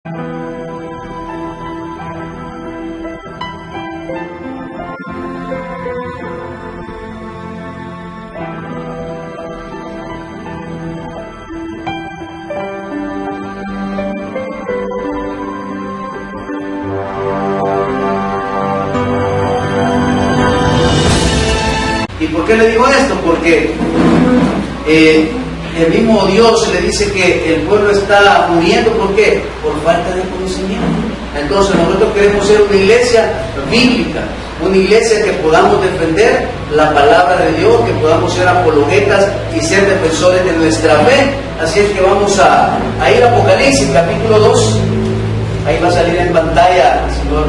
¿Y por qué le digo esto? Porque el mismo Dios le dice que el pueblo está muriendo. ¿Por qué? Por falta de conocimiento. Entonces nosotros queremos ser una iglesia bíblica, una iglesia que podamos defender la palabra de Dios, que podamos ser apologetas y ser defensores de nuestra fe. Así es que vamos a ir a Apocalipsis capítulo 2. Ahí va a salir en pantalla, si no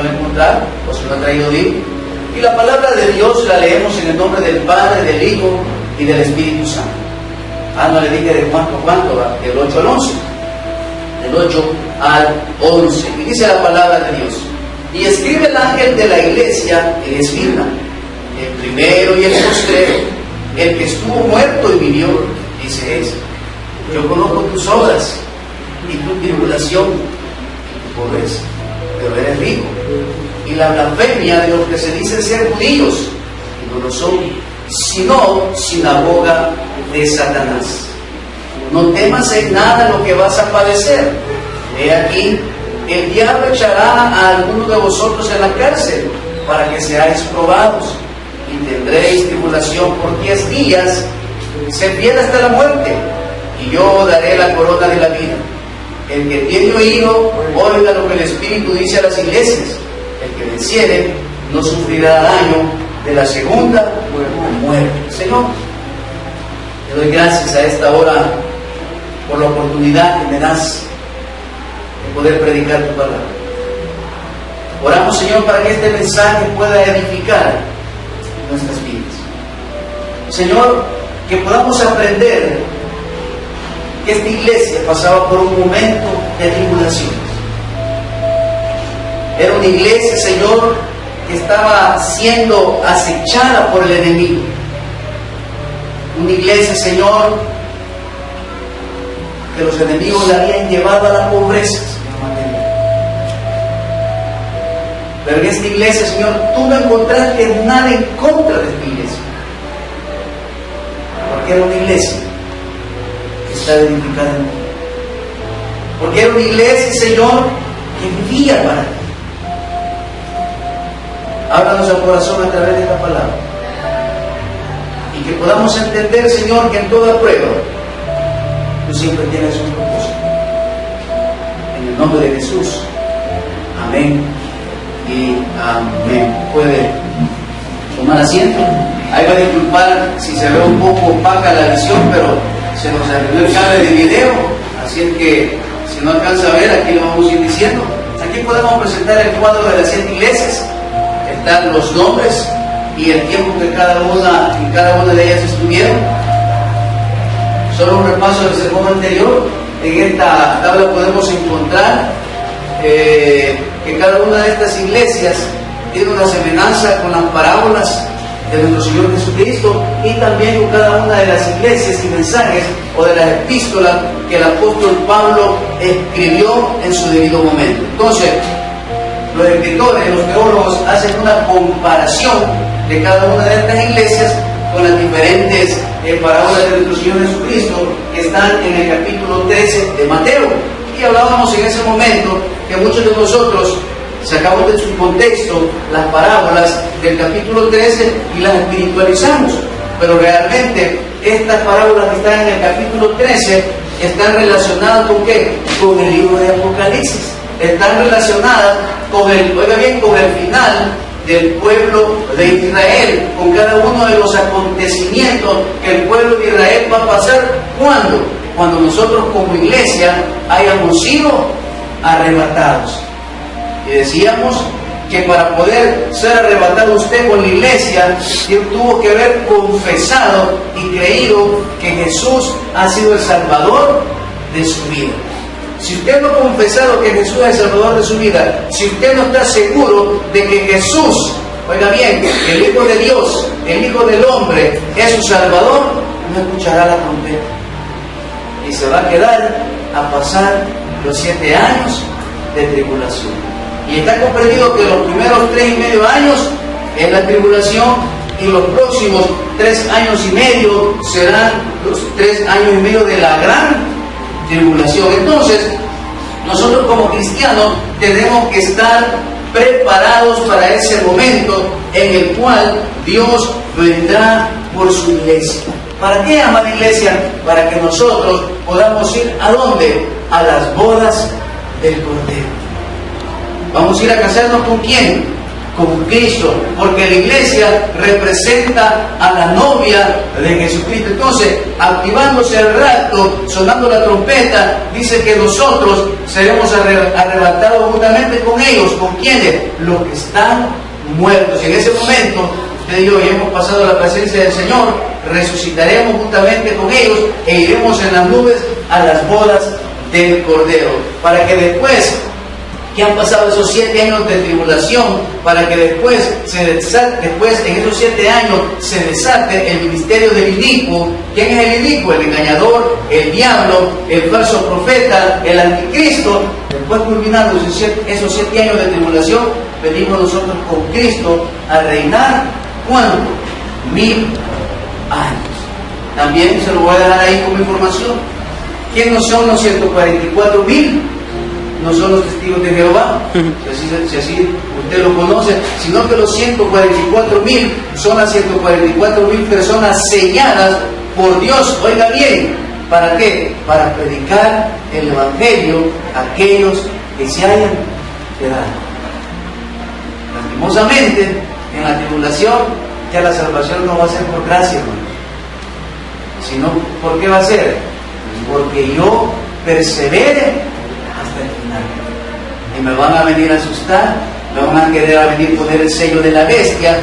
lo encontrar o si no ha traído libro. Y la palabra de Dios la leemos en el nombre del Padre, del Hijo y del Espíritu Santo. No le dije de cuánto, del 8 al 11. Del 8 al 11. Y dice la palabra de Dios: y escribe el ángel de la iglesia en Esmirna, el primero y el postrero, el que estuvo muerto y vivió, dice es: yo conozco tus obras y tu tribulación y tu pobreza, pero eres rico, y la blasfemia de los que se dicen ser judíos y no lo son, sino sinagoga de Satanás. No temas en nada lo que vas a padecer. He aquí, el diablo echará a algunos de vosotros en la cárcel para que seáis probados, y tendréis tribulación por 10 días. Sed fiel hasta la muerte, y yo daré la corona de la vida. El que tiene oído, oiga lo que el Espíritu dice a las iglesias. El que venciere no sufrirá daño de la segunda muerte. Señor, te doy gracias a esta hora por la oportunidad que me das de poder predicar tu palabra. Oramos, Señor, para que este mensaje pueda edificar nuestras vidas. Señor, que podamos aprender que esta iglesia pasaba por un momento de tribulaciones. Era una iglesia, Señor, que estaba siendo acechada por el enemigo. Una iglesia, Señor, que los enemigos la habían llevado a la pobreza, Señor material. Pero en esta iglesia, Señor, tú no encontraste nada en contra de esta iglesia, porque era una iglesia que estaba edificada en ti, porque era una iglesia, Señor, que vivía para ti. Háblanos al corazón a través de esta palabra, y que podamos entender, Señor, que en toda prueba tú siempre tienes un propósito. En el nombre de Jesús, amén y amén. Puede tomar asiento. Ahí va a disculpar si se ve un poco opaca la visión, pero se nos arregló el cable de video, así es que si no alcanza a ver, aquí lo vamos a ir diciendo. Aquí podemos presentar el cuadro de las 7 iglesias. Están los nombres y el tiempo que cada una de ellas estuvieron. Solo un repaso del sermón anterior. En esta tabla podemos encontrar que cada una de estas iglesias tiene una semejanza con las parábolas de nuestro Señor Jesucristo, y también con cada una de las iglesias y mensajes o de las epístolas que el apóstol Pablo escribió en su debido momento. Entonces, los escritores, los teólogos hacen una comparación de cada una de estas iglesias con las diferentes parábolas de nuestro Señor Jesucristo que están en el capítulo 13 de Mateo. Y hablábamos en ese momento que muchos de nosotros sacamos de su contexto las parábolas del capítulo 13 y las espiritualizamos, pero realmente estas parábolas que están en el capítulo 13 están relacionadas ¿con qué? Con el libro de Apocalipsis. Están relacionadas con el final del pueblo de Israel, con cada uno de los acontecimientos que el pueblo de Israel va a pasar. ¿Cuándo? Cuando nosotros como iglesia hayamos sido arrebatados. Y decíamos que para poder ser arrebatado usted con la iglesia, tuvo que haber confesado y creído que Jesús ha sido el Salvador de su vida. Si usted no ha confesado que Jesús es el Salvador de su vida, si usted no está seguro de que Jesús, oiga bien, el Hijo de Dios, el Hijo del Hombre, es su Salvador, no escuchará la trompeta y se va a quedar a pasar los 7 años de tribulación. Y está comprendido que los primeros 3,5 años es la tribulación, y los próximos 3 años y medio serán los 3 años y medio de la gran tribulación. Entonces, nosotros como cristianos tenemos que estar preparados para ese momento en el cual Dios vendrá por su iglesia. ¿Para qué, amada iglesia? Para que nosotros podamos ir ¿a dónde? A las bodas del Cordero. Vamos a ir a casarnos ¿con quién? Con Cristo, porque la iglesia representa a la novia de Jesucristo. Entonces, activándose el rapto, sonando la trompeta, dice que nosotros seremos arrebatados juntamente con ellos. ¿Con quiénes? Los que están muertos. Y en ese momento, usted y yo ya hemos pasado a la presencia del Señor, resucitaremos juntamente con ellos e iremos en las nubes a las bodas del Cordero, para que después que han pasado esos 7 años de tribulación, para que después en esos 7 años se desate el ministerio del inicuo. ¿Quién es el inicuo? El engañador, el diablo, el falso profeta, el anticristo. Después, culminando esos 7 años de tribulación, venimos nosotros con Cristo a reinar. ¿Cuánto? 1000 años. También se lo voy a dejar ahí como información. ¿Quiénes son los 144,000? No son los testigos de Jehová, si así usted lo conoce, sino que los 144,000 son las 144,000 personas selladas por Dios. Oiga bien, ¿para qué? Para predicar el Evangelio a aquellos que se hayan quedado. Lastimosamente, en la tribulación, ya la salvación no va a ser por gracia, hermanos, sino ¿por qué va a ser? Porque yo persevere hasta el final. Y me van a venir a asustar, me van a querer venir a poner el sello de la bestia,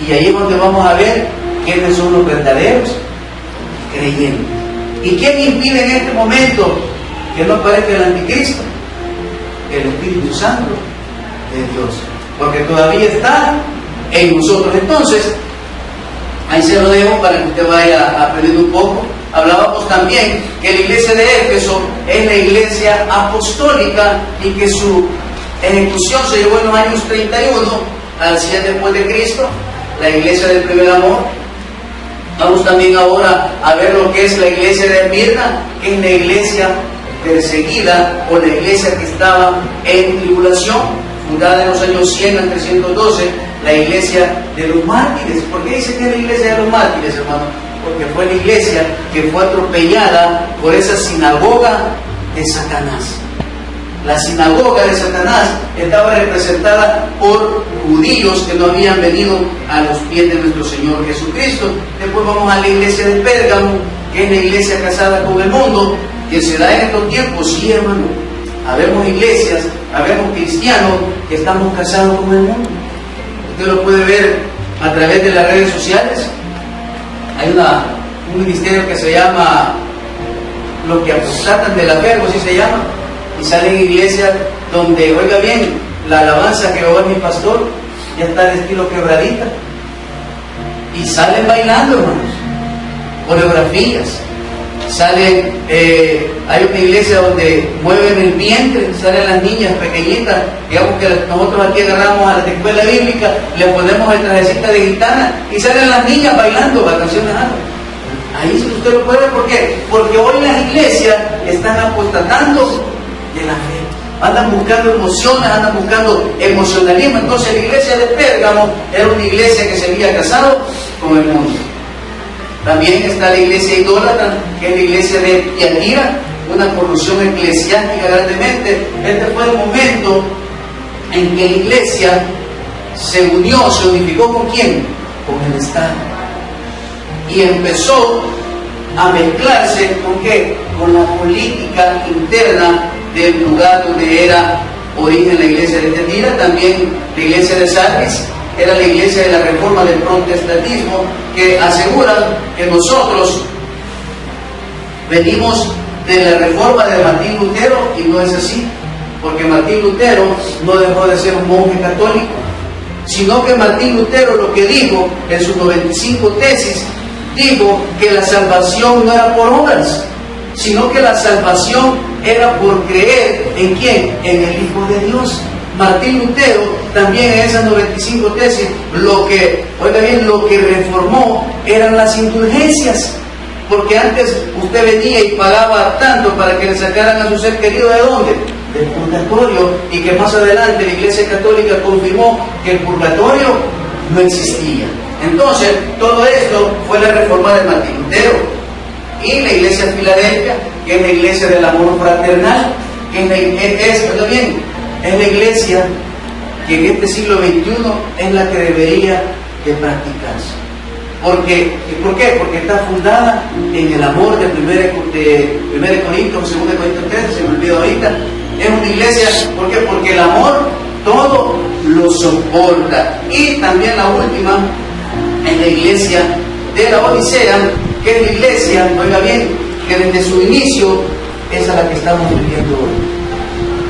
y ahí es donde vamos a ver quiénes son los verdaderos creyentes. ¿Y quién impide en este momento que no aparezca el anticristo? El Espíritu Santo de Dios, porque todavía está en nosotros. Entonces, ahí se lo dejo para que usted vaya aprendiendo un poco. Hablábamos también que la iglesia de Éfeso es la iglesia apostólica y que su ejecución se llevó en los años 31 al 100 después de Cristo, la iglesia del primer amor. Vamos también ahora a ver lo que es la iglesia de Esmirna, que es la iglesia perseguida o la iglesia que estaba en tribulación, fundada en los años 100 al 312, la iglesia de los mártires. ¿Por qué dice que es la iglesia de los mártires, hermano? Porque fue la iglesia que fue atropellada por esa sinagoga de Satanás. La sinagoga de Satanás estaba representada por judíos que no habían venido a los pies de nuestro Señor Jesucristo. Después vamos a la iglesia de Pérgamo, que es la iglesia casada con el mundo, que se da en estos tiempos. Sí, hermano, habemos iglesias, habemos cristianos que estamos casados con el mundo. Usted lo puede ver a través de las redes sociales. Hay un ministerio que se llama Los que apostatan de la fe, algo así se llama, y salen iglesias donde, oiga bien, la alabanza que Jehová es mi pastor ya está de estilo quebradita, y salen bailando, hermanos, coreografías. Salen, hay una iglesia donde mueven el vientre, salen las niñas pequeñitas, digamos que nosotros aquí agarramos a la escuela bíblica, le ponemos el trajecita de gitana y salen las niñas bailando las canciones árabes. Ahí usted lo puede ver. ¿Por qué? Porque hoy las iglesias están apostatando de la fe, andan buscando emociones, andan buscando emocionalismo. Entonces la iglesia de Pérgamo era una iglesia que se había casado con el mundo. También está la iglesia idólatra, que es la iglesia de Tiatira, una corrupción eclesiástica grandemente. Este fue el momento en que la iglesia se unió, se unificó ¿con quién? Con el Estado. Y empezó a mezclarse ¿con qué? Con la política interna del lugar donde era origen la iglesia de Tiatira. También la iglesia de Sardis era la iglesia de la reforma del protestantismo, que asegura que nosotros venimos de la reforma de Martín Lutero, y no es así, porque Martín Lutero no dejó de ser un monje católico, sino que Martín Lutero lo que dijo en sus 95 tesis, dijo que la salvación no era por obras, sino que la salvación era por creer en quién, en el Hijo de Dios. Martín Lutero también en esas 95 tesis, oiga bien, lo que reformó eran las indulgencias. Porque antes usted venía y pagaba tanto para que le sacaran a su ser querido, ¿de dónde? Del purgatorio, y que más adelante la Iglesia Católica confirmó que el purgatorio no existía. Entonces, todo esto fue la reforma de Martín Lutero. Y la Iglesia Filadelfia, que es la Iglesia del amor fraternal, que es la iglesia que en este siglo XXI es la que debería de practicarse. ¿Por qué? Porque está fundada en el amor de 1 Corintios, 2 Corintios 13, se me olvidó ahorita. Es una iglesia, ¿por qué? Porque el amor todo lo soporta. Y también la última, en la iglesia de la Odisea, que es la iglesia, oiga bien, que desde su inicio es a la que estamos viviendo hoy.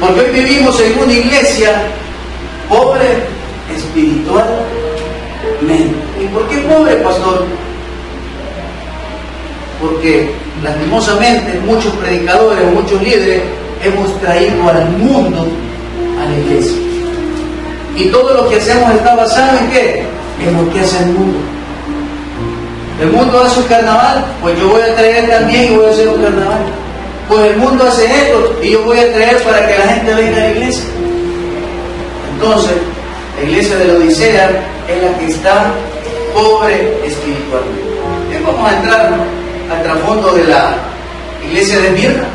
Porque hoy vivimos en una iglesia pobre espiritualmente. ¿Y por qué pobre, pastor? Porque lastimosamente muchos predicadores, muchos líderes hemos traído al mundo a la iglesia. Y todo lo que hacemos está basado en ¿qué? En lo que hace el mundo. El mundo hace un carnaval, pues yo voy a traer también y voy a hacer un carnaval. Pues el mundo hace esto y yo voy a traer para que la gente venga a la iglesia. Entonces, la iglesia de la Odisea es la que está pobre espiritualmente. Bien, vamos a entrar al trasfondo de la iglesia de Esmirna.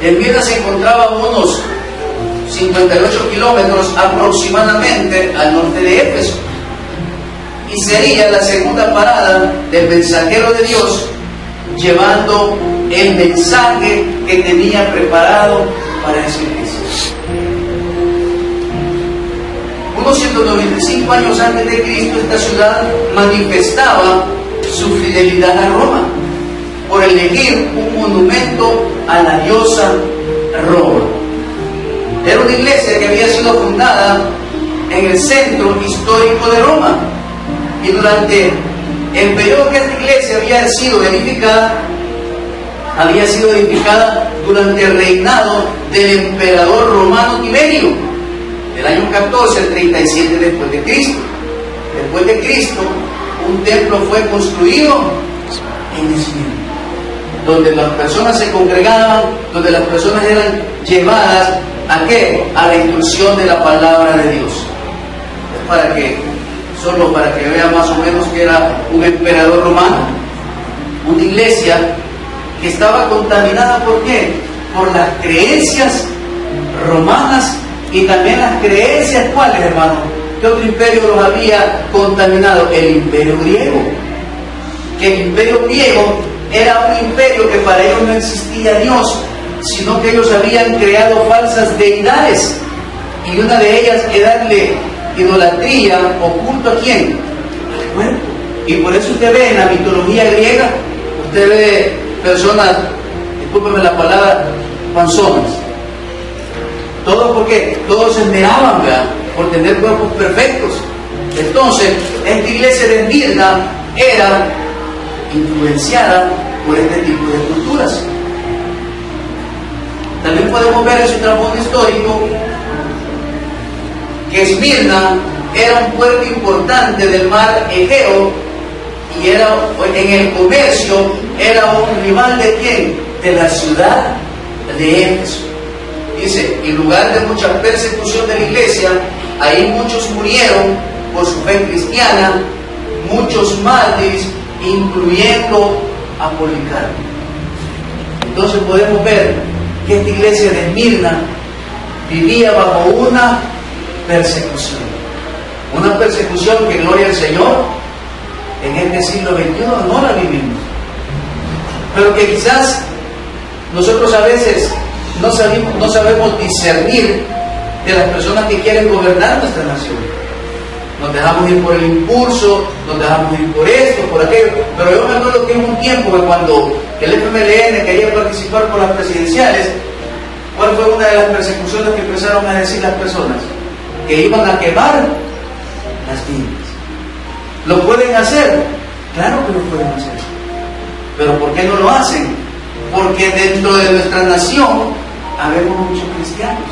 Esmirna se encontraba a unos 58 kilómetros aproximadamente al norte de Éfeso. Y sería la segunda parada del mensajero de Dios, llevando el mensaje que tenía preparado para esa iglesia. Unos 195 años antes de Cristo, esta ciudad manifestaba su fidelidad a Roma por elegir un monumento a la diosa Roma. Era una iglesia que había sido fundada en el centro histórico de Roma, y durante el periodo que esta iglesia había sido edificada durante el reinado del emperador romano Tiberio, del año 14 al 37 después de Cristo. Después de Cristo, un templo fue construido en Esmirna, donde las personas se congregaban, donde las personas eran llevadas ¿a qué? A la instrucción de la palabra de Dios. Solo para que vean más o menos que era un emperador romano, una iglesia que estaba contaminada. ¿Por qué? Por las creencias romanas y también las creencias, ¿cuáles, hermano? ¿Qué otro imperio los había contaminado? El imperio griego. Que el imperio griego era un imperio que para ellos no existía Dios, sino que ellos habían creado falsas deidades, y una de ellas era darle idolatría o culto a quién, al cuerpo. Y por eso usted ve en la mitología griega, usted ve personas, discúlpeme la palabra, panzonas. Todo porque todos se esmeraban, ¿verdad?, por tener cuerpos perfectos. Entonces, esta iglesia de Esmirna era influenciada por este tipo de culturas. También podemos ver en su trasfondo histórico que Esmirna era un puerto importante del mar Egeo, y en el comercio era un rival de quién, de la ciudad de Éfeso. Dice, en lugar de mucha persecución de la iglesia, ahí muchos murieron por su fe cristiana, muchos mártires, incluyendo a Policarpo. Entonces podemos ver que esta iglesia de Esmirna vivía bajo una persecución que, gloria al Señor, en este siglo XXI no la vivimos, pero que quizás nosotros a veces no sabemos discernir de las personas que quieren gobernar nuestra nación. Nos dejamos ir por el impulso, nos dejamos ir por esto, por aquello. Pero yo me acuerdo que hubo un tiempo que cuando el FMLN quería participar por las presidenciales, ¿cuál fue una de las persecuciones que empezaron a decir las personas? Que iban a quemar las Biblias. ¿Lo pueden hacer? Claro que lo pueden hacer. ¿Pero por qué no lo hacen? porque dentro de nuestra nación habemos muchos cristianos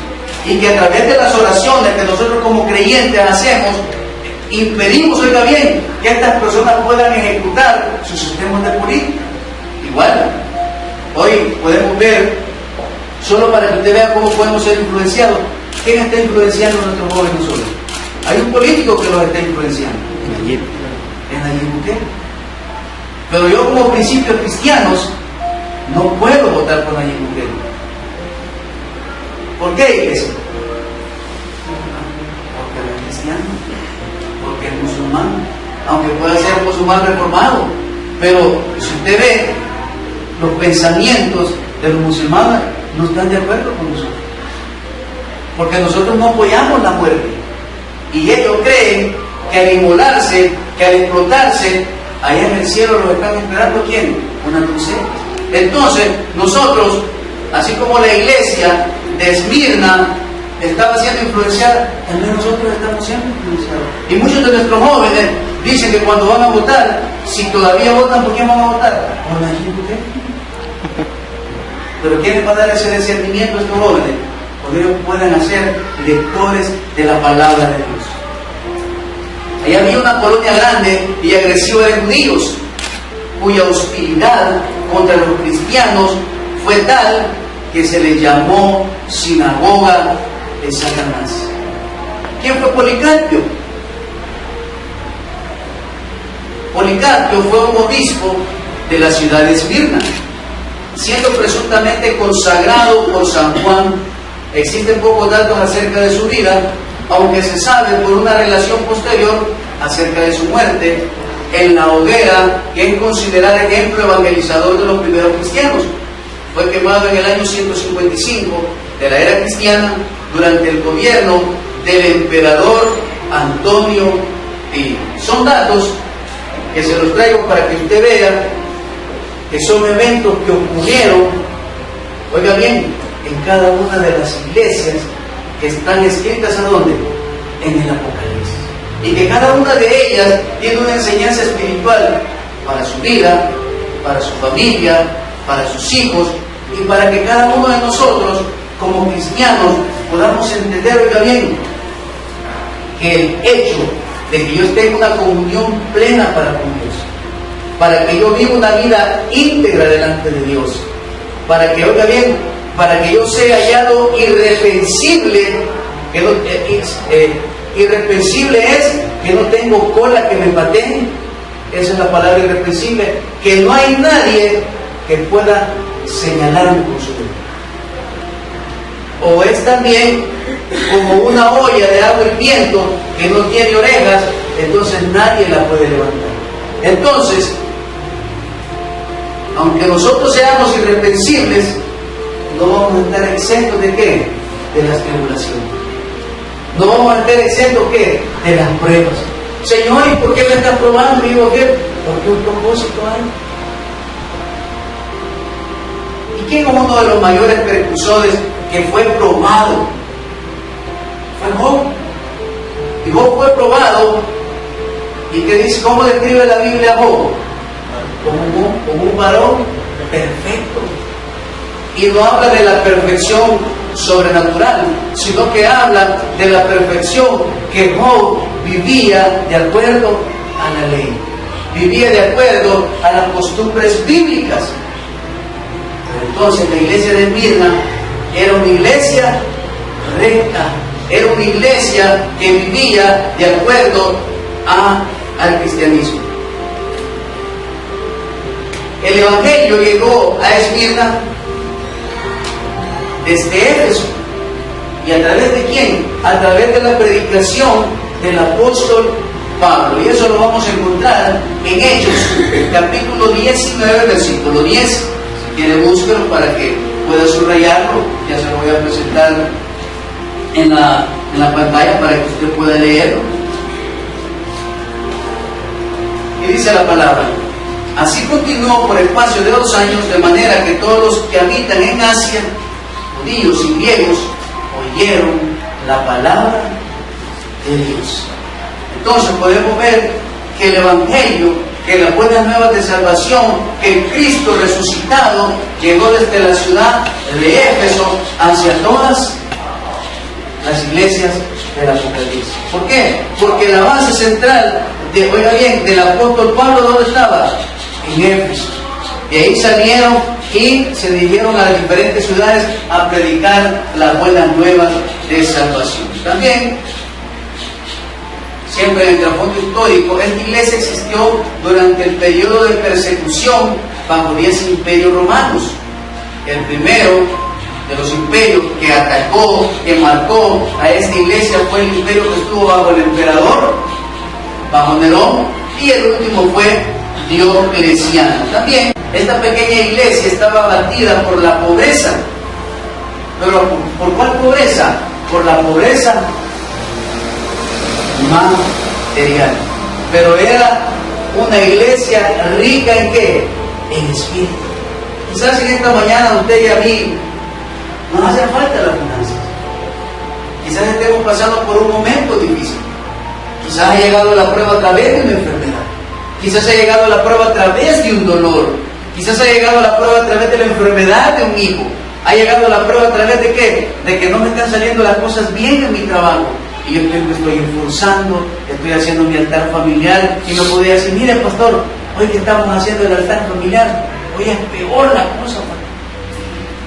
y que a través de las oraciones que nosotros como creyentes hacemos, impedimos, oiga bien, que estas personas puedan ejecutar sus sistemas de política. Igual, hoy podemos ver, solo para que usted vea cómo podemos ser influenciados, ¿quién está influenciando a nuestros jóvenes hoy? Hay un político que los está influenciando. En Nayib Bukele. Pero yo como principios cristianos no puedo votar por Nayib Bukele. ¿Por qué, iglesia? Porque él es cristiano, porque es musulmán, aunque pueda ser musulmán reformado. Pero si usted ve, los pensamientos de los musulmanes no están de acuerdo con nosotros, porque nosotros no apoyamos la muerte, y ellos creen que al inmolarse, que al explotarse, allá en el cielo los están esperando ¿quién? Una crucera. Entonces nosotros, así como la iglesia de Esmirna estaba siendo influenciada, también nosotros estamos siendo influenciados. Y muchos de nuestros jóvenes dicen que cuando van a votar, si todavía votan, ¿por quién van a votar? Por Nayib Bukele. Pero ¿quién les va a dar ese discernimiento a estos jóvenes? Porque ellos pueden ser lectores de la palabra de Dios. Allá había una colonia grande y agresiva de judíos, cuya hostilidad contra los cristianos fue tal que se les llamó sinagoga de Satanás. ¿Quién fue Policarpio? Policarpio fue un obispo de la ciudad de Esmirna, siendo presuntamente consagrado por San Juan. Existen pocos datos acerca de su vida, aunque se sabe por una relación posterior acerca de su muerte en la hoguera, que es considerado ejemplo evangelizador de los primeros cristianos. Fue quemado en el año 155 de la era cristiana durante el gobierno del emperador Antonio Pío. Son datos que se los traigo para que usted vea que son eventos que ocurrieron, oiga bien, en cada una de las iglesias que están escritas ¿a dónde? En el Apocalipsis. Y que cada una de ellas tiene una enseñanza espiritual para su vida, para su familia, para sus hijos, y para que cada uno de nosotros, como cristianos, podamos entender, oiga bien, que el hecho de que yo esté en una comunión plena para con Dios, para que yo viva una vida íntegra delante de Dios, para que, oiga bien, para que yo sea hallado irreprensible, que no, irreprensible es que no tengo cola que me patee, esa es la palabra irreprensible, que no hay nadie que pueda señalarme con su dedo. O es también como una olla de agua hirviendo que no tiene orejas, entonces nadie la puede levantar. Entonces, aunque nosotros seamos irreprensibles, no vamos a estar exentos de ¿qué? De las tribulaciones. No vamos a estar exentos ¿qué? De las pruebas. Señor, ¿y por qué me estás probando? Y digo, ¿qué? Porque un propósito hay. ¿Y quién es uno de los mayores precursores que fue probado? Fue Job. Y Job fue probado. ¿Y qué dice? ¿Cómo describe la Biblia a Job? Como un varón perfecto. Y no habla de la perfección sobrenatural, sino que habla de la perfección que Job vivía de acuerdo a la ley, vivía de acuerdo a las costumbres bíblicas. Pero entonces la iglesia de Esmirna era una iglesia recta, era una iglesia que vivía de acuerdo al cristianismo. El evangelio llegó a Esmirna desde Éfeso. ¿Y a través de quién? A través de la predicación del apóstol Pablo. Y eso lo vamos a encontrar en Hechos, capítulo 19, versículo 10. Si quiere, búsquelo para que pueda subrayarlo. Ya se lo voy a presentar en la pantalla para que usted pueda leerlo. Y dice la palabra: así continuó por espacio de 2 años, de manera que todos los que habitan en Asia, judíos y griegos, oyeron la palabra de Dios. Entonces podemos ver que el evangelio que las buenas nuevas de salvación, que el Cristo resucitado llegó desde la ciudad de Éfeso hacia todas las iglesias del Apocalipsis. ¿Por qué? Porque la base central, oiga bien, del apóstol Pablo, ¿dónde estaba? En Éfeso. De ahí salieron y se dirigieron a las diferentes ciudades a predicar las buenas nuevas de salvación. También, siempre en el trasfondo histórico, esta iglesia existió durante el periodo de persecución bajo 10 imperios romanos. El primero de los imperios que atacó, que marcó a esta iglesia fue el imperio que estuvo bajo el emperador, bajo Nerón, y el último fue Diocleciano. También esta pequeña iglesia estaba abatida por la pobreza. ¿Pero por cuál pobreza? Por la pobreza material. Pero era una iglesia rica ¿en qué? En espíritu. Quizás en esta mañana a usted y a mí nos hacen falta las finanzas. Quizás estemos pasando por un momento difícil. Quizás ha llegado la prueba a través de una enfermedad. Quizás ha llegado la prueba a través de un dolor. Quizás ha llegado la prueba a través de la enfermedad de un hijo. Ha llegado la prueba a través de ¿qué? De que no me están saliendo las cosas bien en mi trabajo. Y yo me estoy esforzando, estoy haciendo mi altar familiar. Y no podía decir, mire pastor, hoy que estamos haciendo el altar familiar, hoy es peor la cosa.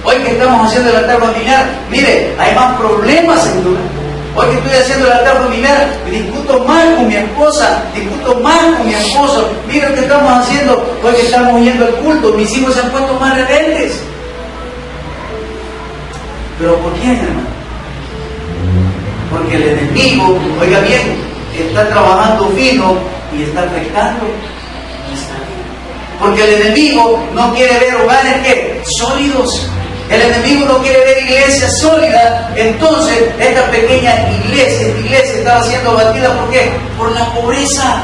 Hoy que estamos haciendo el altar familiar, mire, hay más problemas en tu vida. Hoy que estoy haciendo el altar familiar, discuto mal con mi esposa, discuto mal con mi esposo. Mira lo que estamos haciendo, hoy que estamos yendo al culto, mis hijos se han puesto más rebeldes. ¿Pero por quién, hermano? Porque el enemigo, oiga bien, está trabajando fino y está afectando nuestra vida. Porque el enemigo no quiere ver hogares ¿qué? Sólidos. El enemigo no quiere ver iglesias sólidas. Entonces, esta pequeña iglesia, estaba siendo abatida ¿por qué? Por la pobreza.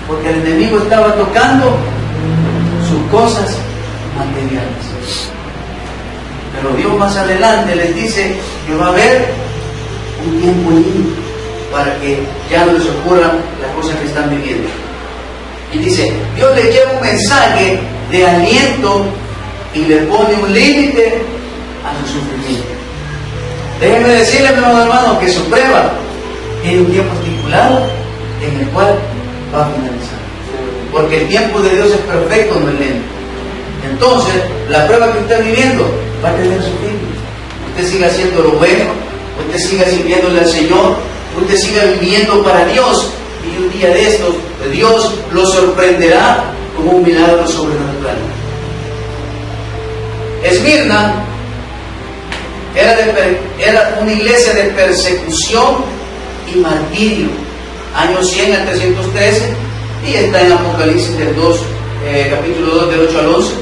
Porque el enemigo estaba tocando sus cosas materiales. Pero Dios más adelante les dice que va a haber un tiempo límite para que ya no les ocurran las cosas que están viviendo. Y dice, Dios les lleva un mensaje de aliento y le pone un límite a su sufrimiento. Déjenme decirles, mi hermano, que su prueba tiene un tiempo estipulado en el cual va a finalizar. Porque el tiempo de Dios es perfecto, no es lento. Entonces, la prueba que usted está viviendo va a tener su fin. Usted siga haciendo lo bueno, usted siga sirviéndole al Señor, usted siga viviendo para Dios, y un día de estos, Dios lo sorprenderá con un milagro sobrenatural. Esmirna era una iglesia de persecución y martirio, años 100 al 313, y está en Apocalipsis del 2, capítulo 2, del 8 al 11.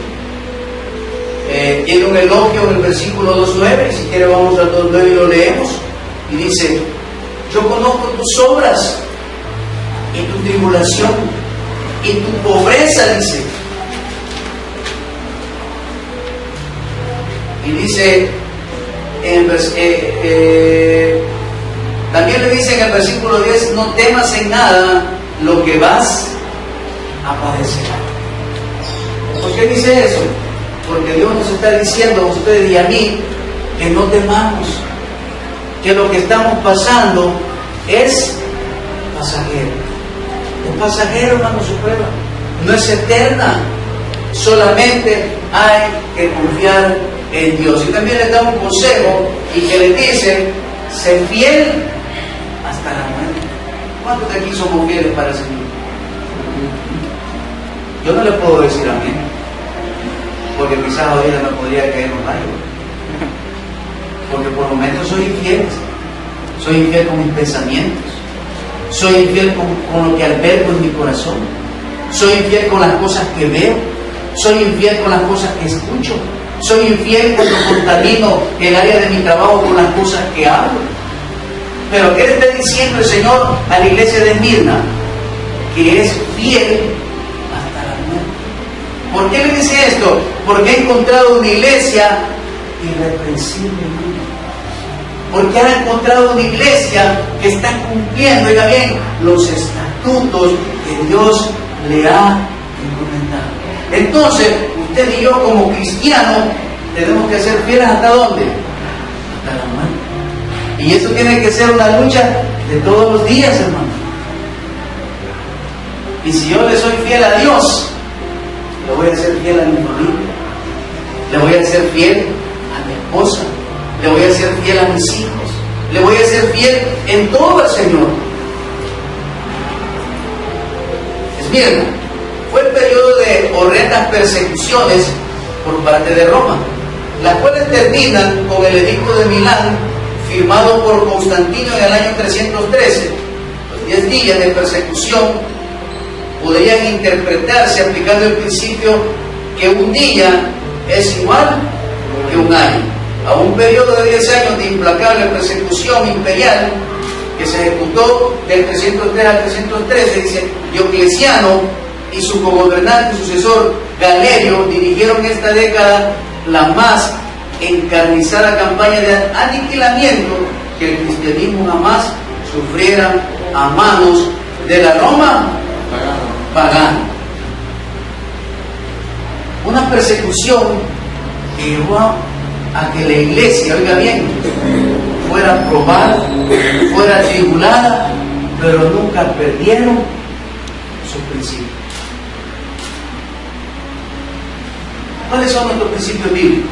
Tiene un elogio en el versículo 2.9, y si quiere vamos al 2.9 y lo leemos, y dice, yo conozco tus obras y tu tribulación y tu pobreza, dice. Y dice, también le dice en el versículo 10, no temas en nada lo que vas a padecer. ¿Por qué dice eso? Porque Dios nos está diciendo a ustedes y a mí que no temamos, que lo que estamos pasando es pasajero. Es pasajero, hermano, su prueba. No es eterna. Solamente hay que confiar en Dios. Y también les da un consejo y que les dice, sé fiel hasta la muerte. ¿Cuántos de aquí somos fieles para el Señor? Yo no le puedo decir amén, porque quizás ahorita me podría caer un rayo. Porque por momentos soy infiel. Soy infiel con mis pensamientos. Soy infiel con lo que albergo en mi corazón. Soy infiel con las cosas que veo. Soy infiel con las cosas que escucho. Soy infiel cuando contamino el área de mi trabajo con las cosas que hablo. Pero ¿qué le está diciendo el Señor a la iglesia de Esmirna? Que es fiel hasta la muerte. ¿Por qué le dice esto? Porque ha encontrado una iglesia irreprensible. Porque ha encontrado una iglesia que está cumpliendo, oiga bien, los estatutos estatutos que Dios le ha encomendado. Entonces, usted y yo como cristianos tenemos que ser fieles ¿hasta dónde? Hasta la muerte. Y eso tiene que ser una lucha de todos los días, hermano. Y si yo le soy fiel a Dios, le voy a ser fiel a mi familia, le voy a ser fiel a mi esposa, le voy a ser fiel a mis hijos, le voy a ser fiel en todo al Señor. Esmirna fue el periodo de horrendas persecuciones por parte de Roma, las cuales terminan con el edicto de Milán, firmado por Constantino en el año 313. Los 10 días de persecución podrían interpretarse aplicando el principio que un día es igual que un año. A un periodo de 10 años de implacable persecución imperial que se ejecutó del 303 al 313, dice, Diocleciano y su cogobernante y sucesor Galerio dirigieron esta década la más encarnizada campaña de aniquilamiento que el cristianismo jamás sufriera a manos de la Roma pagana. Una persecución que llevó a que la iglesia, oiga bien, fuera probada, fuera tribulada, pero nunca perdieron sus principios. ¿Cuáles son nuestros principios bíblicos?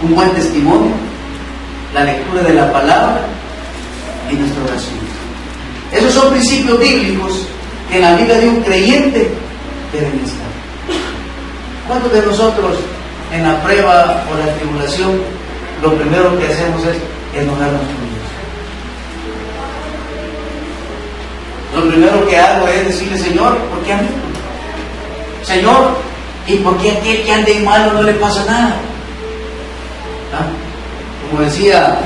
Un buen testimonio, la lectura de la palabra y nuestra oración. Esos son principios bíblicos que en la vida de un creyente deben estar. ¿Cuántos de nosotros en la prueba o la tribulación lo primero que hacemos es enojarnos con Dios? Lo primero que hago es decirle, Señor, ¿por qué a mí? Señor, ¿y por qué a aquel que ande malo no le pasa nada? ¿Ah? Como decía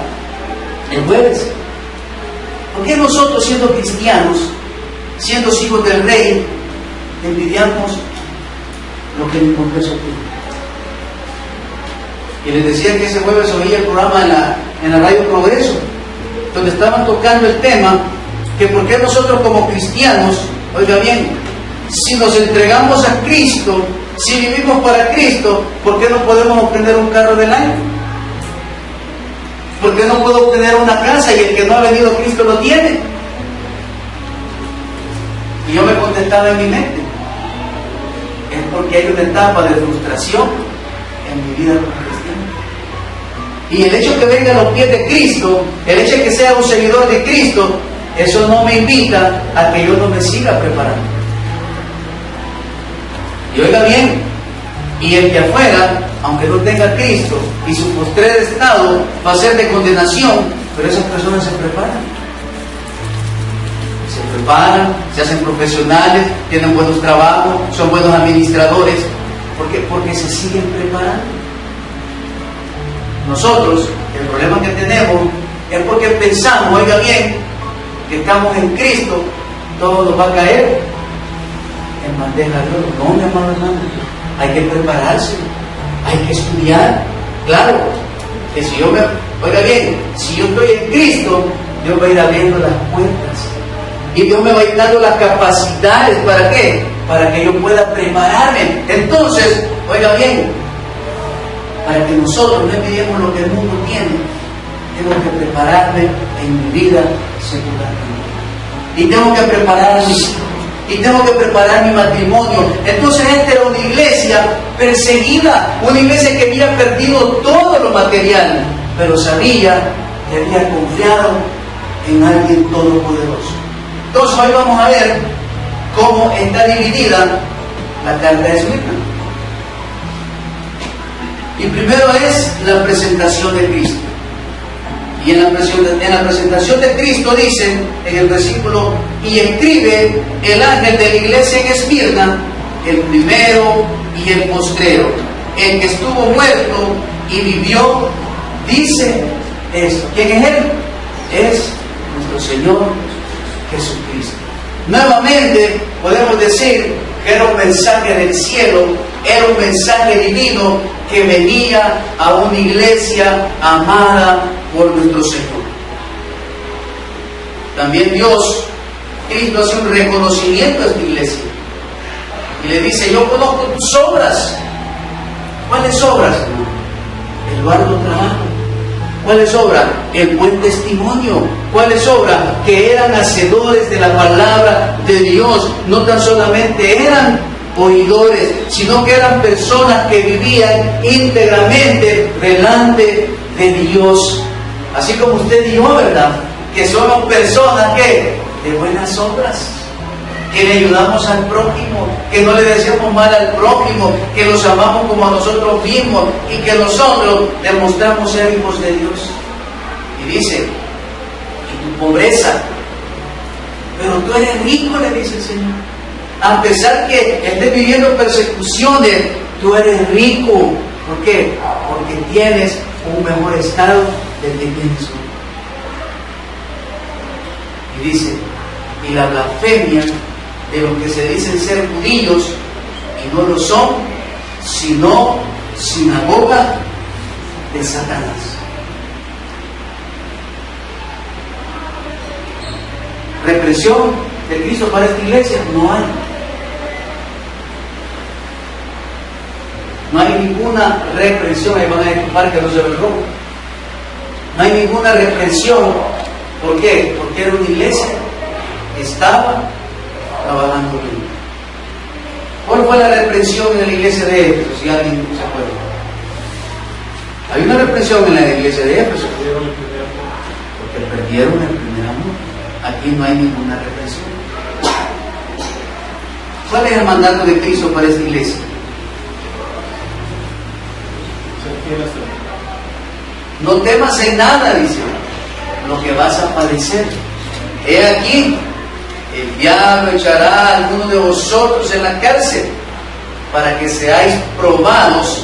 el jueves, ¿por qué nosotros, siendo cristianos, siendo hijos del Rey, envidiamos lo que el Congreso tiene? Y les decía que ese jueves oía el programa en la Radio Progreso, donde estaban tocando el tema que por qué nosotros como cristianos, oiga bien, si nos entregamos a Cristo, si vivimos para Cristo, ¿por qué no podemos obtener un carro del año? ¿Por qué no puedo obtener una casa y el que no ha venido a Cristo lo tiene? Y yo me contestaba en mi mente, es porque hay una etapa de frustración en mi vida como cristiano. Y el hecho que venga a los pies de Cristo, el hecho de que sea un seguidor de Cristo, eso no me invita a que yo no me siga preparando. Y oiga bien, y el que afuera, aunque no tenga Cristo, y su postrer estado va a ser de condenación, pero esas personas se preparan, se hacen profesionales, tienen buenos trabajos, son buenos administradores. ¿Por qué? Porque se siguen preparando. Nosotros, el problema que tenemos es porque pensamos, oiga bien, que estamos en Cristo, todo nos va a caer en bandeja de oro. No, mi hermano, hay que prepararse, hay que estudiar. Claro, que si yo oiga bien, si yo estoy en Cristo, Dios va a ir abriendo las puertas y Dios me va a ir dando las capacidades. ¿Para qué? Para que yo pueda prepararme. Entonces, oiga bien, para que nosotros no envidiemos lo que el mundo tiene, tengo que prepararme en mi vida secular. Y tengo que preparar a mis hijos. Y tengo que preparar mi matrimonio. Entonces esta era una iglesia perseguida, una iglesia que había perdido todo lo material, pero sabía que había confiado en alguien todopoderoso. Entonces hoy vamos a ver cómo está dividida la carta de Esmirna. Y primero es la presentación de Cristo. Y en la presentación de Cristo dice en el versículo: y escribe el ángel de la iglesia en Esmirna, el primero y el postrero, el que estuvo muerto y vivió, dice esto. ¿Quién es él? Es nuestro Señor Jesucristo. Nuevamente podemos decir que era un mensaje del cielo, era un mensaje divino que venía a una iglesia amada por nuestro Señor. también Dios, Cristo, hace un reconocimiento a esta iglesia. Y le dice: yo conozco tus obras. ¿Cuáles obras? El arduo trabajo. ¿Cuáles obras? El buen testimonio. ¿Cuáles obras? Que eran hacedores de la palabra de Dios. No tan solamente eran oidores, sino que eran personas que vivían íntegramente delante de Dios. Así como usted y yo, ¿verdad? Que somos personas que de buenas obras, que le ayudamos al prójimo, que no le deseamos mal al prójimo, que los amamos como a nosotros mismos y que nosotros demostramos ser hijos de Dios. Y dice: y tu pobreza, pero tú eres rico, le dice el Señor. A pesar que estés viviendo persecuciones, tú eres rico. ¿Por qué? Porque tienes un mejor estado del que tienes hoy. Y dice: y la blasfemia de los que se dicen ser judíos y no lo son, sino sinagoga de Satanás. Represión de Cristo para esta iglesia no hay. No hay ninguna reprensión. Ahí van a disculpar que no se ve el rojo. No hay ninguna reprensión. ¿Por qué? Porque era una iglesia que estaba trabajando bien. ¿Cuál fue la reprensión en la iglesia de Éfeso? Si alguien se acuerda. Hay una reprensión en la iglesia de Éfeso porque perdieron el primer amor. Aquí no hay ninguna reprensión. ¿Cuál es el mandato de Cristo para esta iglesia? No temas en nada, dice, lo que vas a padecer. He aquí, el diablo echará a alguno de vosotros en la cárcel para que seáis probados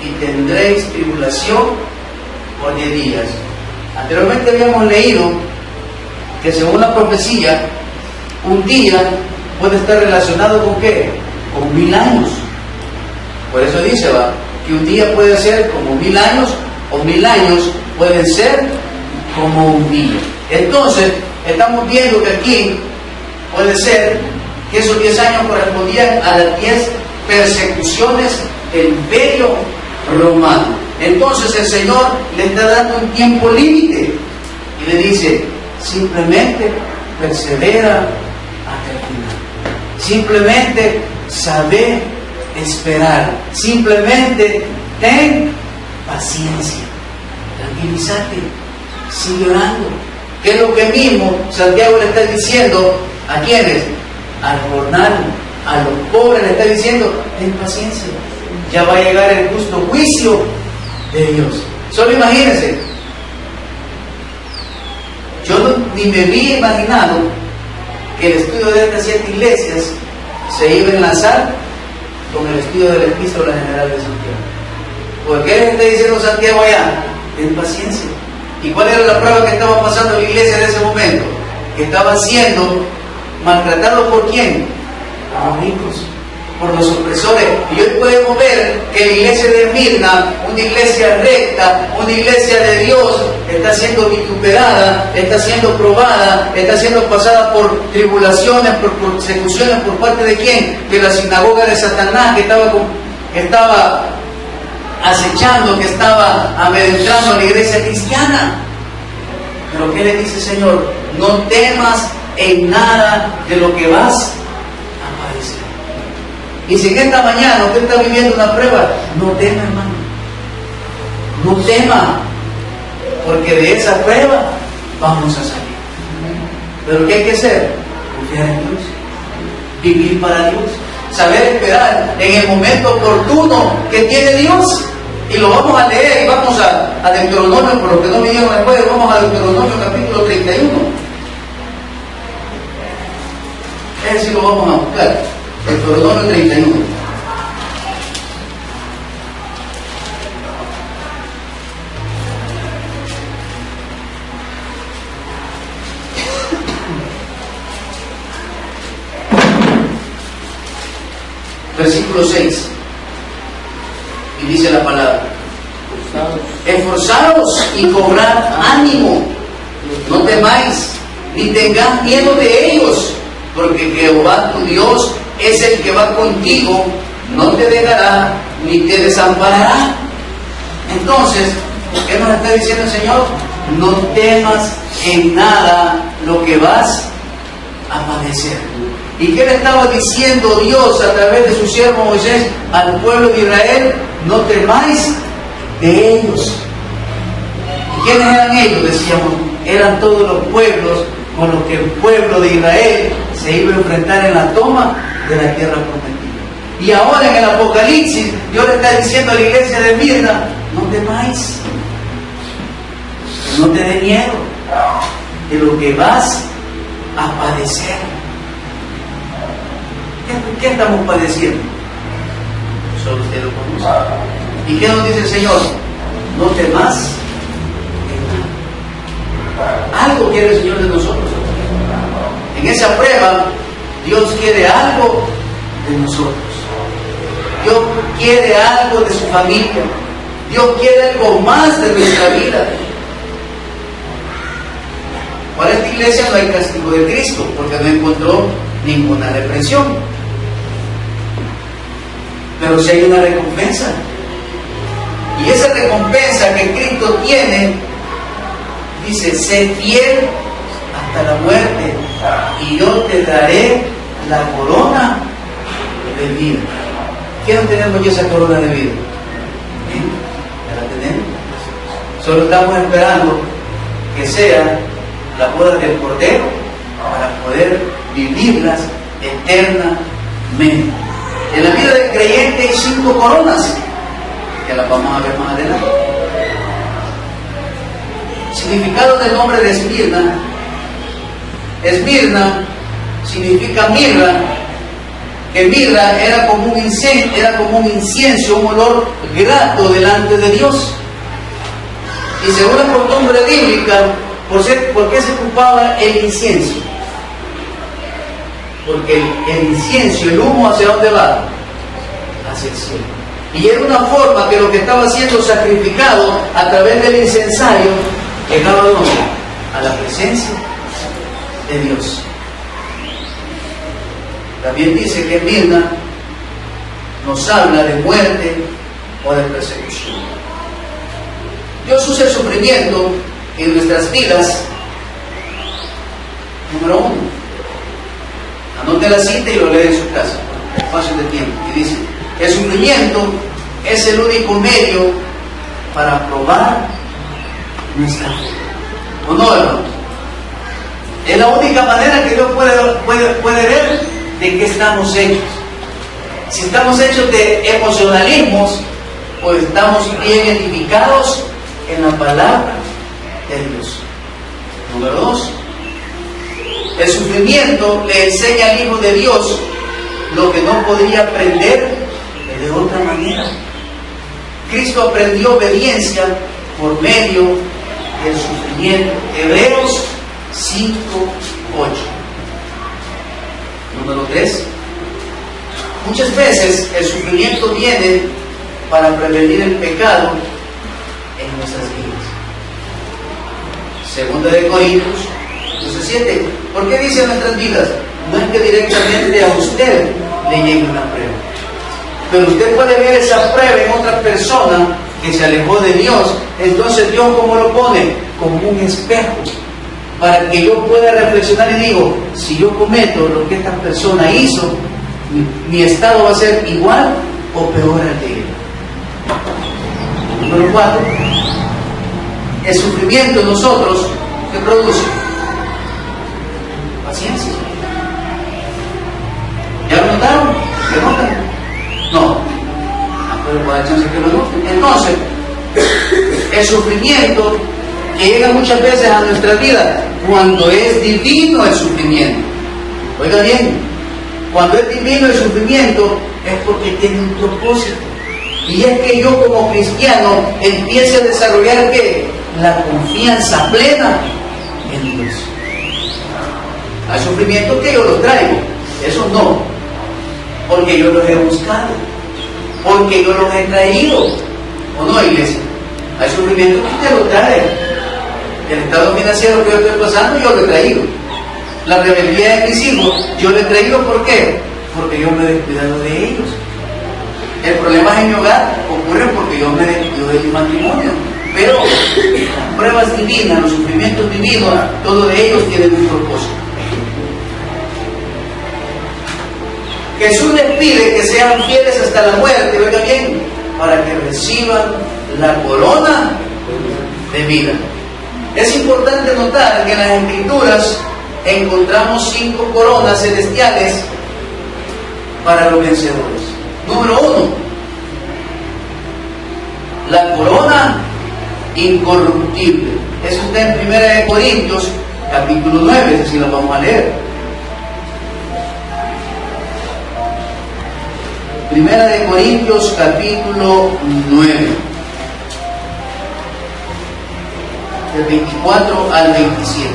y tendréis tribulación por 10 días. Anteriormente habíamos leído que según la profecía, un día puede estar relacionado con ¿qué? Con 1000 años. Por eso dice, que un día puede ser como 1000 años, o 1000 años pueden ser como un día. Entonces, estamos viendo que aquí puede ser que esos 10 años correspondían a las 10 persecuciones del Imperio Romano. Entonces el Señor le está dando un tiempo límite y le dice: simplemente persevera hasta el final. Simplemente sabe esperar. Simplemente ten paciencia. Tranquilízate. Sigue orando. Que es lo que mismo Santiago le está diciendo a quienes, al jornal, a los pobres le está diciendo: ten paciencia. Ya va a llegar el justo juicio de Dios. Solo imagínense. Yo ni me había imaginado que el estudio de estas 7 iglesias se iba a enlazar con el estudio de la Epístola General de Santiago. ¿Por qué le está diciendo Santiago allá? Ten paciencia. ¿Y cuál era la prueba que estaba pasando en la iglesia en ese momento? Que estaba siendo maltratado ¿por quién? Por los ricos, por los opresores. Y hoy podemos ver que la iglesia de Mirna, una iglesia recta, una iglesia de Dios, está siendo vituperada, está siendo probada, está siendo pasada por tribulaciones, por persecuciones. ¿Por parte de quién? De la sinagoga de Satanás, que estaba acechando, que estaba amedrentando a la iglesia cristiana. Pero ¿qué le dice el Señor? No temas en nada de lo que vas a padecer. Y si en esta mañana usted está viviendo una prueba, no tema, hermano. No tema, porque de esa prueba vamos a salir. Pero ¿qué hay que hacer? Confiar en Dios, vivir para Dios, saber esperar en el momento oportuno que tiene Dios. Y lo vamos a leer y vamos a Deuteronomio, por lo que no vinieron después, vamos a Deuteronomio capítulo 31. Ese sí lo vamos a buscar. Deuteronomio 31. Versículo 6. Y dice la palabra: esforzaos y cobrad ánimo, no temáis ni tengas miedo de ellos, porque Jehová tu Dios es el que va contigo, no te dejará ni te desamparará. Entonces, ¿qué nos está diciendo el Señor? No temas en nada lo que vas a padecer. ¿Y qué le estaba diciendo Dios a través de su siervo Moisés al pueblo de Israel? No temáis de ellos. ¿Y quiénes eran ellos? Decíamos, eran todos los pueblos con los que el pueblo de Israel se iba a enfrentar en la toma de la tierra prometida. Y ahora en el Apocalipsis, Dios le está diciendo a la iglesia de Mirna, no temáis, no te dé miedo de lo que vas a padecer. ¿Qué estamos padeciendo? Solo usted lo conoce. ¿Y qué nos dice el Señor? No temas en nada. Algo quiere el Señor de nosotros. En esa prueba, Dios quiere algo de nosotros. Dios quiere algo de su familia. Dios quiere algo más de nuestra vida. Para esta iglesia no hay castigo de Cristo, porque no encontró ninguna represión. Pero sí hay una recompensa. Y esa recompensa que Cristo tiene, dice, sé fiel hasta la muerte, y yo te daré la corona de vida. ¿Qué no tenemos ya esa corona de vida? Ya la tenemos. Solo estamos esperando que sea la boda del Cordero para poder vivirlas eternamente. En la vida del creyente hay 5 coronas, que las vamos a ver más adelante. Significado del nombre de Esmirna. Esmirna significa mirra, que mirra era como un incienso, un olor grato delante de Dios. Y según la costumbre bíblica, ¿por qué se ocupaba el incienso? Porque el incienso, el humo, ¿hacia dónde va? Hacia el cielo. Y era una forma que lo que estaba siendo sacrificado a través del incensario llegaba a la presencia de Dios. También dice que Mirna nos habla de muerte o de persecución. Dios usa el sufrimiento en nuestras vidas. Número 1. Anote la cita y lo lee en su casa, fácil de tiempo. Y dice, el sufrimiento es el único medio para probar nuestra fe. ¿O no, hermanos? Es la única manera que Dios puede ver de qué estamos hechos. Si estamos hechos de emocionalismos, o estamos bien edificados en la palabra de Dios. Número 2. El sufrimiento le enseña al Hijo de Dios lo que no podría aprender de otra manera. Cristo aprendió obediencia por medio del sufrimiento. Hebreos 5:8. Número 3. Muchas veces el sufrimiento viene para prevenir el pecado en nuestras vidas. Segunda de Corintios 12:7. ¿Por qué dice en nuestras vidas? No es que directamente a usted le llegue una prueba, pero usted puede ver esa prueba en otra persona que se alejó de Dios. Entonces Dios, ¿cómo lo pone? Como un espejo, para que yo pueda reflexionar y digo, si yo cometo lo que esta persona hizo, mi estado va a ser igual o peor al de él. Número 4. El sufrimiento en nosotros, ¿qué produce? Paciencia. ¿Ya lo notaron? ¿Lo notan? No. Pero por la chance que lo noten. Entonces, el sufrimiento que llega muchas veces a nuestra vida, cuando es divino el sufrimiento. Oiga bien, cuando es divino el sufrimiento es porque tiene un propósito. Y es que yo como cristiano empiece a desarrollar ¿qué? La confianza plena en Dios. Hay sufrimiento que yo los traigo, eso no, porque yo los he buscado, porque yo los he traído, ¿o no, iglesia? Hay sufrimiento que usted lo trae. El estado financiero que yo estoy pasando, yo lo he traído. la rebeldía de mis hijos, yo le he traído, ¿por qué? Porque yo me he descuidado de ellos. El problema en mi hogar ocurre porque yo me descuido de mi matrimonio. Pero las pruebas divinas, los sufrimientos divinos, todos ellos tienen un propósito. Jesús les pide que sean fieles hasta la muerte, oiga bien, para que reciban la corona de vida. Es importante notar que en las Escrituras encontramos 5 coronas celestiales para los vencedores. Número 1, la corona incorruptible. Eso está en 1 Corintios capítulo 9, si lo vamos a leer. 1 Corintios capítulo 9, del 24 al 27.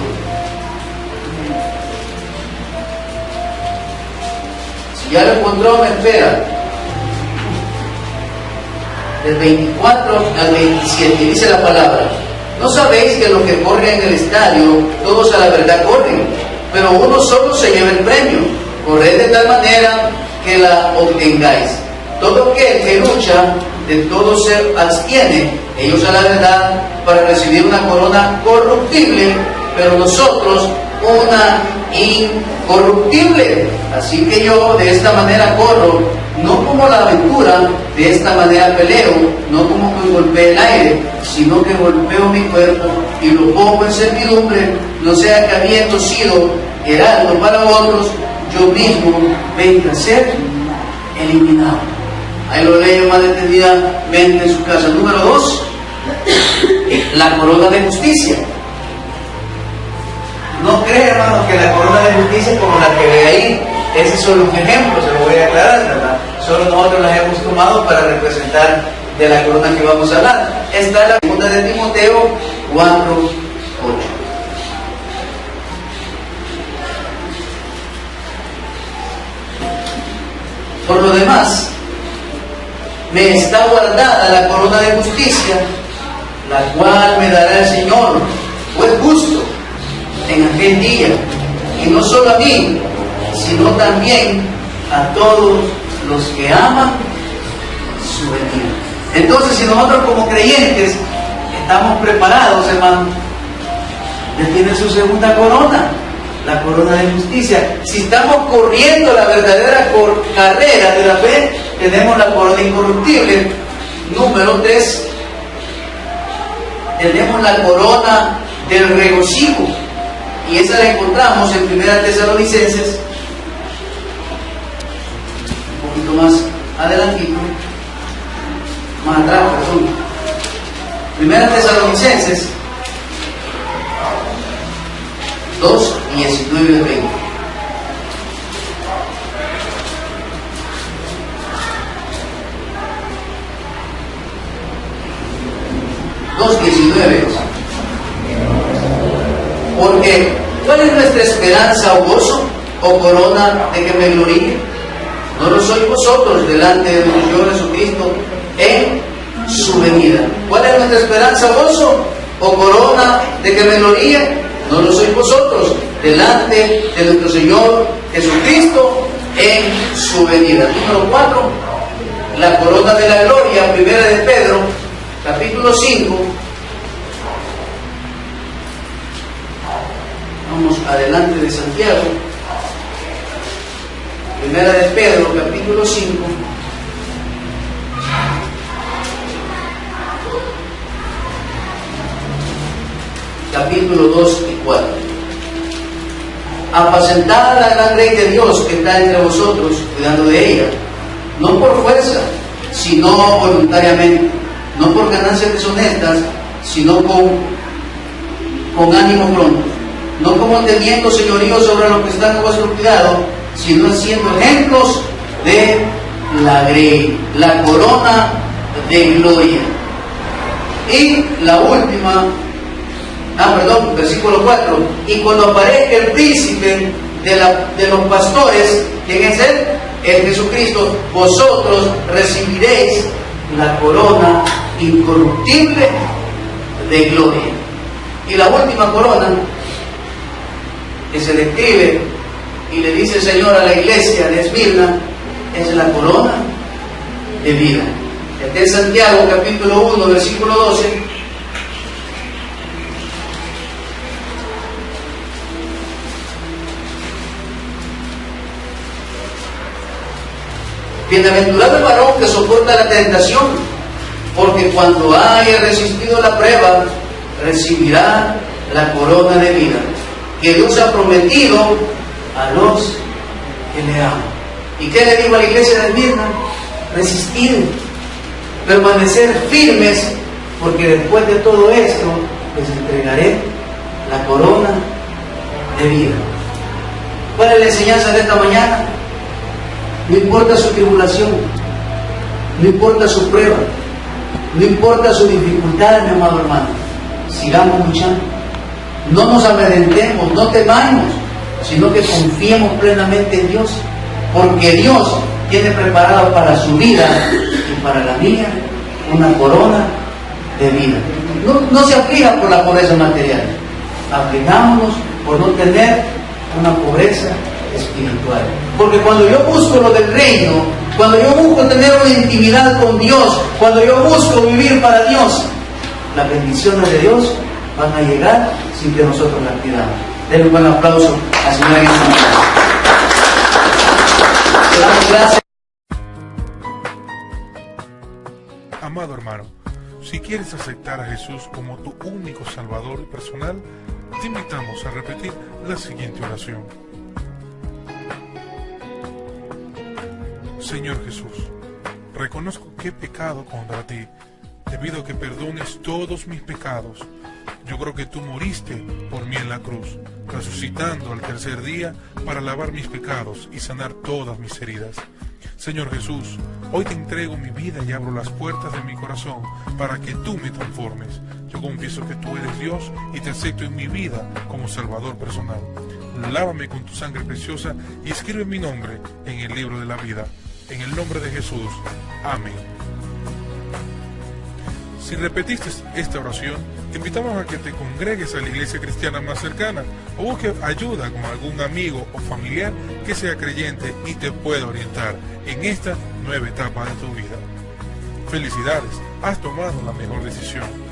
Si ya lo encontró, me espera. Del 24 al 27, dice la palabra: ¿no sabéis que los que corren en el estadio, todos a la verdad corren, pero uno solo se lleva el premio? Corred de tal manera que la obtengáis. Todo aquel que lucha, de todo se abstiene, ellos a la verdad, para recibir una corona corruptible, pero nosotros una incorruptible. Así que yo de esta manera corro, no como la aventura, de esta manera peleo, no como que golpee el aire, sino que golpeo mi cuerpo y lo pongo en servidumbre, no sea que habiendo sido heraldo para otros, yo mismo venga a ser eliminado. Ahí lo leo más detenidamente en su casa. Número 2, la corona de justicia. No cree, hermanos, que la corona de justicia como la que ve ahí, ese es solo un ejemplo, se lo voy a aclarar, ¿verdad? Solo nosotros las hemos tomado para representar de la corona que vamos a hablar. Esta es la segunda de Timoteo 4:8. Por lo demás, me está guardada la corona de justicia, la cual me dará el Señor, juez justo, en aquel día, y no solo a mí, sino también a todos los que aman su venida. Entonces, si nosotros como creyentes estamos preparados, hermano, Él tiene su segunda corona, la corona de justicia. Si estamos corriendo la verdadera carrera de la fe, tenemos la corona incorruptible. Número 3, tenemos la corona del regocijo, y esa la encontramos en 1 Tesalonicenses, un poquito más adelantito, más atrás, perdón. 1 Tesalonicenses 2, 19 y 20. Porque, ¿cuál es nuestra esperanza o gozo o corona de que me gloríe? No lo sois vosotros delante de nuestro Señor Jesucristo en su venida. ¿Cuál es nuestra esperanza o gozo o corona de que me gloríe? No lo sois vosotros delante de nuestro Señor Jesucristo en su venida. Número 4, la corona de la gloria, 1 de Pedro, capítulo 5. Vamos adelante de Santiago. 1 de Pedro, capítulo 5. Capítulo 2 y 4. Apacentad la gran ley de Dios que está entre vosotros, cuidando de ella, no por fuerza, sino voluntariamente, no por ganancias deshonestas, sino con ánimo pronto, no como teniendo señorío sobre los que están a vuestro cuidado, sino siendo ejemplos de la grey, la corona de gloria. Y la última, versículo 4, y cuando aparezca el príncipe de los pastores, ¿quién es él? Es Jesucristo. Vosotros recibiréis la corona incorruptible de gloria. Y la última corona que se le escribe y le dice el Señor a la iglesia de Esmirna es la corona de vida. Este es Santiago capítulo 1 versículo 12. Bienaventurado el varón que soporta la tentación, porque cuando haya resistido la prueba, recibirá la corona de vida que Dios ha prometido a los que le aman. ¿Y qué le digo a la iglesia de Esmirna? Resistir, permanecer firmes, porque después de todo esto les entregaré la corona de vida. ¿Cuál es la enseñanza de esta mañana? No importa su tribulación, no importa su prueba, no importa su dificultad, mi amado hermano, sigamos luchando. No nos amedrentemos, no temamos, sino que confiemos plenamente en Dios, porque Dios tiene preparado para su vida y para la mía una corona de vida. No se aflija por la pobreza material, aflijámonos por no tener una pobreza espiritual. Porque cuando yo busco lo del reino, cuando yo busco tener una intimidad con Dios, cuando yo busco vivir para Dios, las bendiciones de Dios van a llegar sin que nosotros las pidamos. Denle un buen aplauso al Señor en esta mañana. Le damos gracias. Amado hermano, si quieres aceptar a Jesús como tu único Salvador y personal, te invitamos a repetir la siguiente oración. Señor Jesús, reconozco que he pecado contra ti, debido a que perdones todos mis pecados. Yo creo que tú moriste por mí en la cruz, resucitando al tercer día para lavar mis pecados y sanar todas mis heridas. Señor Jesús, hoy te entrego mi vida y abro las puertas de mi corazón para que tú me transformes. Yo confieso que tú eres Dios y te acepto en mi vida como Salvador personal. Lávame con tu sangre preciosa y escribe mi nombre en el libro de la vida. En el nombre de Jesús. Amén. Si repetiste esta oración, te invitamos a que te congregues a la iglesia cristiana más cercana o busque ayuda con algún amigo o familiar que sea creyente y te pueda orientar en esta nueva etapa de tu vida. Felicidades, has tomado la mejor decisión.